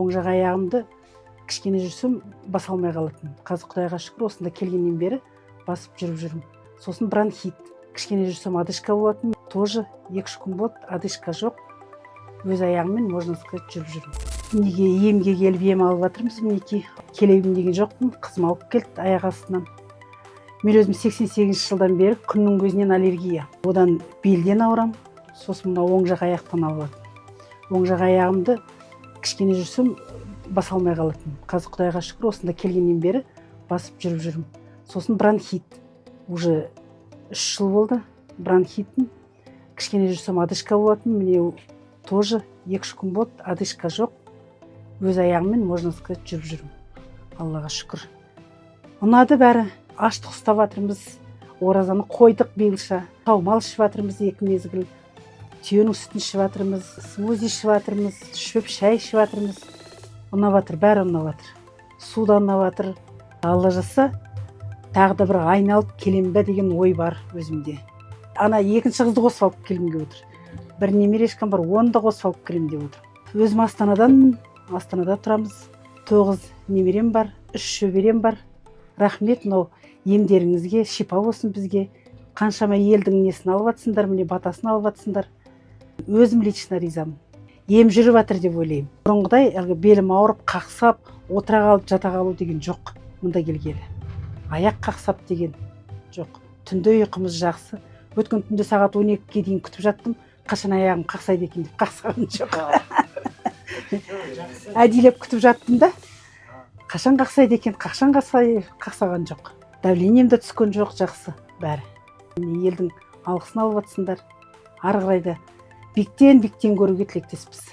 оң жақ аяғымды кішкене жүрсем баса алмай қалатын. Қазір Құдайға шүкір осында келгеннен бері басып жүріп жүрмін. Сосын бронхит. Кішкене жүрсем одышка болатын. Тоже 2-3 күн болды, одышка жоқ. Өз аяғыммен, можно сказать, жүріп жүрмін. Неге емге келіп ем алып жатырмыз, мінекей. Келейін деген жоқпын, қызым алып келді аяқ астынан. Мен өзім 88 жылдан бері күннің көзінен аллергия. Одан белден ауырам, сосын мына оң жақ аяқтан ауыратын. Оң жақ аяғымды кішкене жүрсем баса алмай қалатын. Қазір Құдайға шүкір осында келгеннен бері басып жүріп жүрмін. Сосын бронхит. Уже 3 жыл болды бронхитім. Кішкене жүрсем одышка болатын. Міне тоже 2-3 күн болды, одышка жоқ. Өз аяғыммен, можно сказать, жүріп жүрмін. Аллаға шүкір. Ұнады бәрі. Аштық ұстап жатырмыз. Оразаны қойдық биылша. Таумал ішіп жатырмыз 2 мезгіл. Түйенің сүтін ішіп жатырмыз, смузи ішіп жатырмыз, шөп шай ішіп жатырмыз. Ұнап жатыр, бәрі ұнап жатыр. Су да ұнап жатыр. Алла жазса, тағы да бір айналып келем бе деген ой бар өзімде. Ана 2-ші қызды қосып алып келгім келіп отыр. Бір немерешкам бар, оны да қосып алып келем деп отыр. Өзім Астанада тұрамыз. 9 немерем бар, 3 шөберем бар. Рахмет, мынау емдеріңізге шипа болсын бізге. Қаншама елдің несін алып жатсыңдар, міне батасын алып жатсыңдар. Өзім лично ризамын. Ем жүріп жатыр деп ойлаймын. Бұрынғыдай белім ауырып, қақсап, отыра қалып, жата қалу деген жоқ. Мұнда келгелі. Аяқ қақсап деген жоқ. Түнде ұйқымыз жақсы. Өткен түнде сағат 12-ге дейін күтіп жаттым. Қашан аяғым қақсайды екен деп қақсаған жоқ. Әдейлеп күтіп жаттым да. Қашан қақсайды екен, қашан қақсаған жоқ. Давлением де түскен жоқ, жақсы бәрі. Елдің алғысын алып жатсыңдар. Ары қарай да биіктен көруге тілектеспіз.